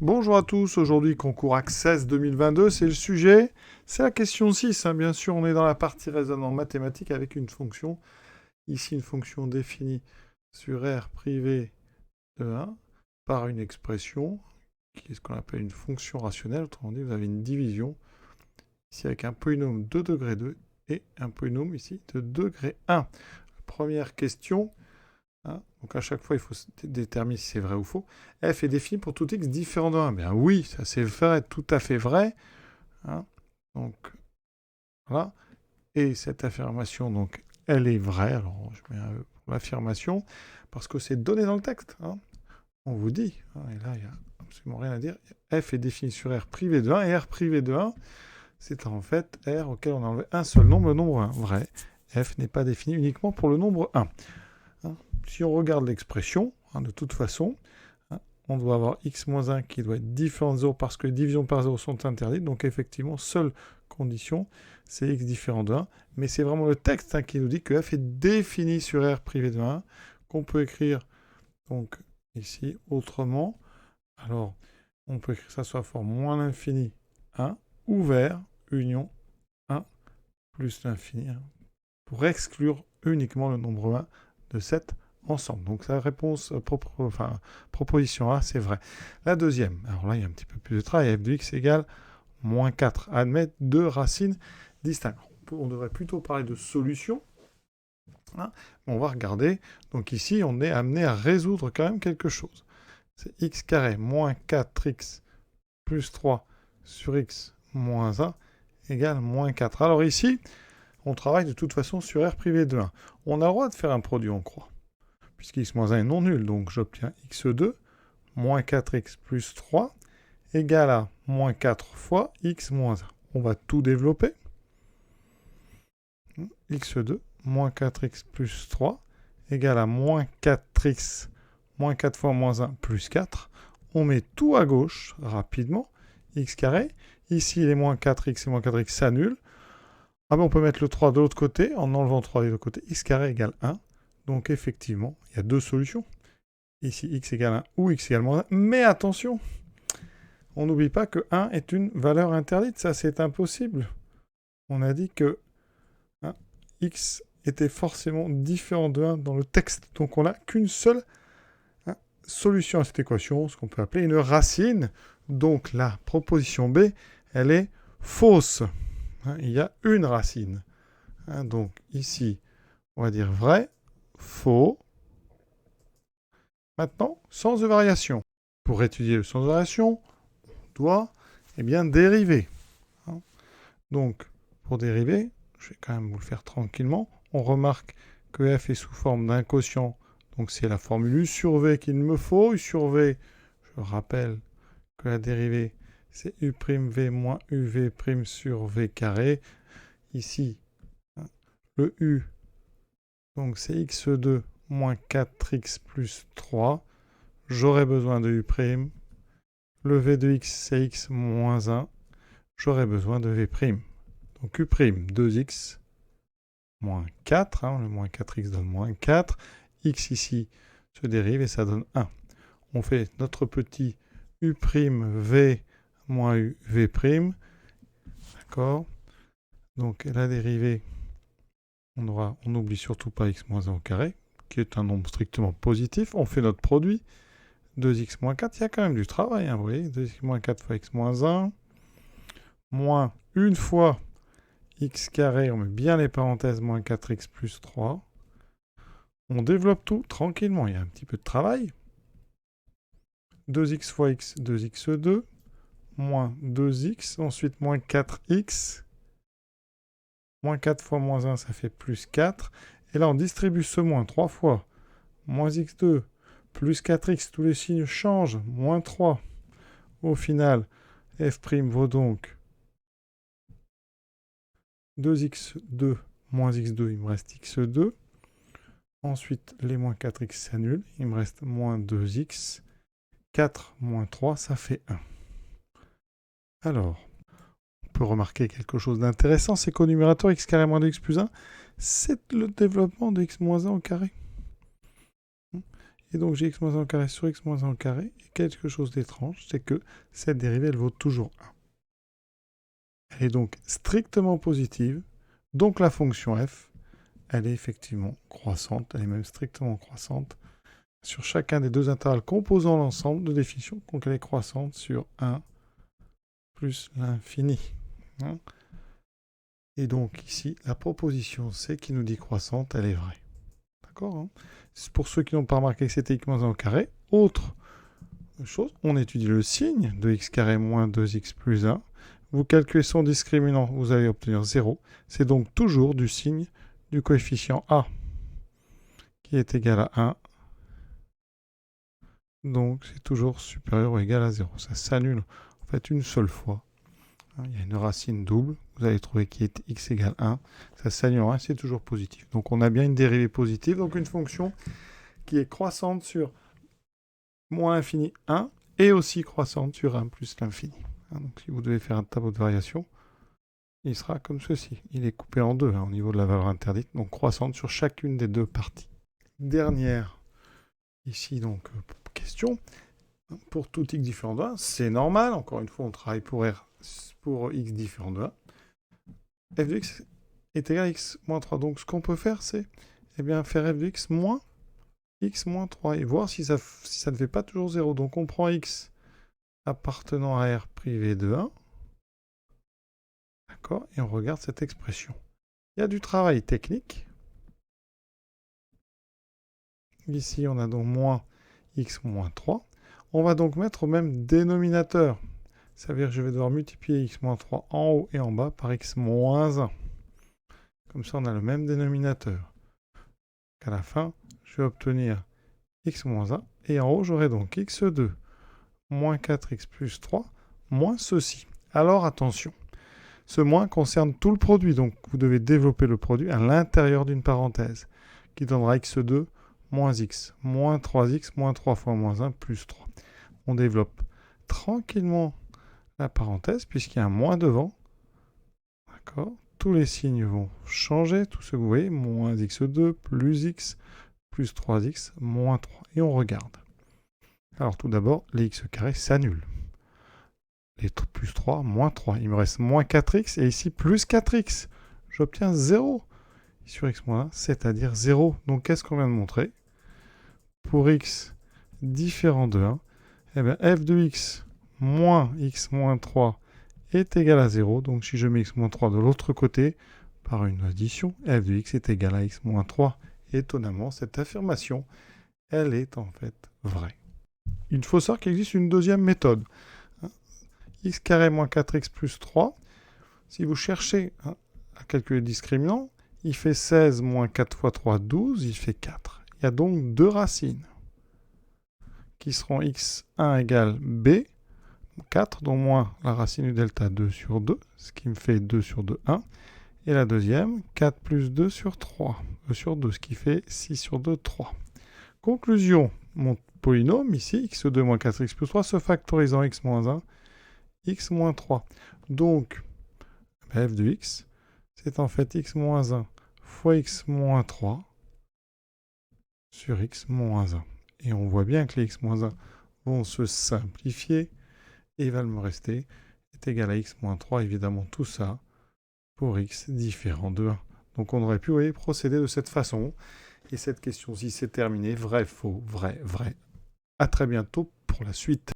Bonjour à tous, aujourd'hui concours Access 2022, c'est le sujet, c'est la question 6, bien sûr on est dans la partie raisonnement mathématique avec une fonction, ici une fonction définie sur R privé de 1 par une expression qui est ce qu'on appelle une fonction rationnelle, autrement dit vous avez une division ici avec un polynôme de degré 2 et un polynôme ici de degré 1. Première question. Donc à chaque fois, il faut déterminer si c'est vrai ou faux. F est défini pour tout x différent de 1. Bien oui, ça c'est vrai, tout à fait vrai. Donc voilà. Et cette affirmation, donc, elle est vraie. Alors je mets un E pour l'affirmation, parce que c'est donné dans le texte. On vous dit, et là il n'y a absolument rien à dire. F est défini sur R privé de 1, et R privé de 1, c'est en fait R auquel on a enlevé un seul nombre, le nombre 1. Vrai. F n'est pas défini uniquement pour le nombre 1. Si on regarde l'expression, de toute façon, on doit avoir x moins 1 qui doit être différent de 0 parce que les divisions par 0 sont interdites. Donc effectivement, seule condition, c'est x différent de 1. Mais c'est vraiment le texte qui nous dit que f est défini sur R privé de 1, qu'on peut écrire donc ici autrement. Alors, on peut écrire ça sous la forme moins l'infini 1, ouvert, union 1, plus l'infini 1, pour exclure uniquement le nombre 1 de cette ensemble. Donc la réponse, proposition A, c'est vrai. La deuxième, alors là il y a un petit peu plus de travail, f de x égale moins 4. Admettre deux racines distinctes. On devrait plutôt parler de solution. On va regarder. Donc ici, on est amené à résoudre quand même quelque chose. C'est x carré moins 4x plus 3 sur x moins 1 égale moins 4. Alors ici, on travaille de toute façon sur R privé de 1. On a le droit de faire un produit en croix, puisque x moins 1 est non nul, donc j'obtiens x2 moins 4x plus 3 égale à moins 4 fois x moins 1. On va tout développer. x2 moins 4x plus 3 égale à moins 4x moins 4 fois moins 1 plus 4. On met tout à gauche rapidement. X carré. Ici, les moins 4x et moins 4x s'annulent. On peut mettre le 3 de l'autre côté, en enlevant 3 de l'autre côté. X carré égale 1. Donc effectivement, il y a deux solutions. Ici, x égale 1 ou x égale moins 1. Mais attention, on n'oublie pas que 1 est une valeur interdite. Ça, c'est impossible. On a dit que x était forcément différent de 1 dans le texte. Donc on n'a qu'une seule solution à cette équation, ce qu'on peut appeler une racine. Donc la proposition B, elle est fausse. Il y a une racine. Donc ici, on va dire vrai, faux. Maintenant, sens de variation. Pour étudier le sens de variation, on doit dériver. Donc, pour dériver, je vais quand même vous le faire tranquillement. On remarque que f est sous forme d'un quotient. Donc c'est la formule u sur v qu'il me faut. U sur v, je rappelle que la dérivée, c'est u'v moins uv' sur v carré. Ici, le u, donc c'est x2 moins 4x plus 3. J'aurai besoin de u'. Le v de x, c'est x moins 1. J'aurai besoin de v'. Donc u', 2x moins 4. Le moins 4x donne moins 4. X ici se dérive et ça donne 1. On fait notre petit u'v moins uv'. D'accord. Donc la dérivée, on n'oublie surtout pas x moins 1 au carré, qui est un nombre strictement positif. On fait notre produit. 2x moins 4, il y a quand même du travail, vous voyez. 2x moins 4 fois x moins 1, moins une fois x carré, on met bien les parenthèses, moins 4x plus 3. On développe tout tranquillement, il y a un petit peu de travail. 2x fois x, 2x2, moins 2x, ensuite moins 4x, moins 4 fois moins 1, ça fait plus 4. Et là, on distribue ce moins 3 fois, moins x2, plus 4x, tous les signes changent, moins 3. Au final, f' vaut donc 2x2 moins x2, il me reste x2. Ensuite, les moins 4x s'annulent, il me reste moins 2x. 4 moins 3, ça fait 1. Alors, on peut remarquer quelque chose d'intéressant, c'est qu'au numérateur, x carré moins 2x plus 1, c'est le développement de x moins 1 au carré. Et donc j'ai x moins 1 au carré sur x moins 1 au carré. Et quelque chose d'étrange, c'est que cette dérivée, elle vaut toujours 1. Elle est donc strictement positive. Donc la fonction f, elle est effectivement croissante. Elle est même strictement croissante sur chacun des deux intervalles composant l'ensemble de définition. Donc elle est croissante sur 1 plus l'infini. Hein. Et donc ici, la proposition C qui nous dit croissante, elle est vraie. D'accord, hein. Pour ceux qui n'ont pas remarqué que c'était x moins 1 au carré, autre chose, on étudie le signe de x carré moins 2x plus 1. Vous calculez son discriminant, vous allez obtenir 0. C'est donc toujours du signe du coefficient a qui est égal à 1. Donc c'est toujours supérieur ou égal à 0. Ça s'annule en fait une seule fois. Il y a une racine double. Vous allez trouver qui est x égale 1. Ça s'annule en 1, c'est toujours positif. Donc on a bien une dérivée positive, donc une fonction qui est croissante sur moins l'infini 1 et aussi croissante sur 1 plus l'infini. Donc si vous devez faire un tableau de variation, il sera comme ceci. Il est coupé en deux au niveau de la valeur interdite, donc croissante sur chacune des deux parties. Dernière, ici donc, question. Pour tout x différent de 1, c'est normal. Encore une fois, on travaille pour x différent de 1. f de x est égal à x moins 3. Donc ce qu'on peut faire, c'est faire f de x moins 3 et voir si ça ne fait pas toujours 0. Donc on prend x appartenant à R privé de 1. D'accord. Et on regarde cette expression. Il y a du travail technique. Ici, on a donc moins x moins 3. On va donc mettre au même dénominateur. Ça veut dire que je vais devoir multiplier x moins 3 en haut et en bas par x moins 1. Comme ça, on a le même dénominateur. À la fin, je vais obtenir x moins 1. Et en haut, j'aurai donc x2 moins 4x plus 3 moins ceci. Alors attention, ce moins concerne tout le produit. Donc vous devez développer le produit à l'intérieur d'une parenthèse qui donnera x2 moins x, moins 3x, moins 3 fois moins 1, plus 3. On développe tranquillement la parenthèse puisqu'il y a un moins devant. D'accord. Tous les signes vont changer. Tout ce que vous voyez, moins x2, x, plus 3x, moins 3. Et on regarde. Alors tout d'abord, les x carrés s'annulent. Les plus 3, moins 3. Il me reste moins 4x et ici plus 4x. J'obtiens 0 sur x moins 1, c'est-à-dire 0. Donc qu'est-ce qu'on vient de montrer? Pour x différent de 1, f de x moins 3 est égal à 0. Donc si je mets x moins 3 de l'autre côté, par une addition, f de x est égal à x moins 3. Étonnamment, cette affirmation, elle est en fait vraie. Il faut savoir qu'il existe une deuxième méthode. X carré moins 4x plus 3. Si vous cherchez à calculer le discriminant, il fait 16 moins 4 fois 3, 12, il fait 4. Il y a donc deux racines qui seront x1 égale b, 4, donc moins la racine du delta 2 sur 2, ce qui me fait 2 sur 2, 1. Et la deuxième, 4 plus 2 sur 3, sur 2, ce qui fait 6 sur 2, 3. Conclusion, mon polynôme ici, x2 moins 4x plus 3, se factorise en x moins 1, x moins 3. Donc, f de x, c'est en fait x moins 1 fois x moins 3 sur x moins 1. Et on voit bien que les x moins 1 vont se simplifier et il va me rester est égal à x moins 3, évidemment tout ça pour x différent de 1. Donc on aurait pu procéder de cette façon. Et cette question-ci, c'est terminé. Vrai, faux, vrai, vrai. À très bientôt pour la suite.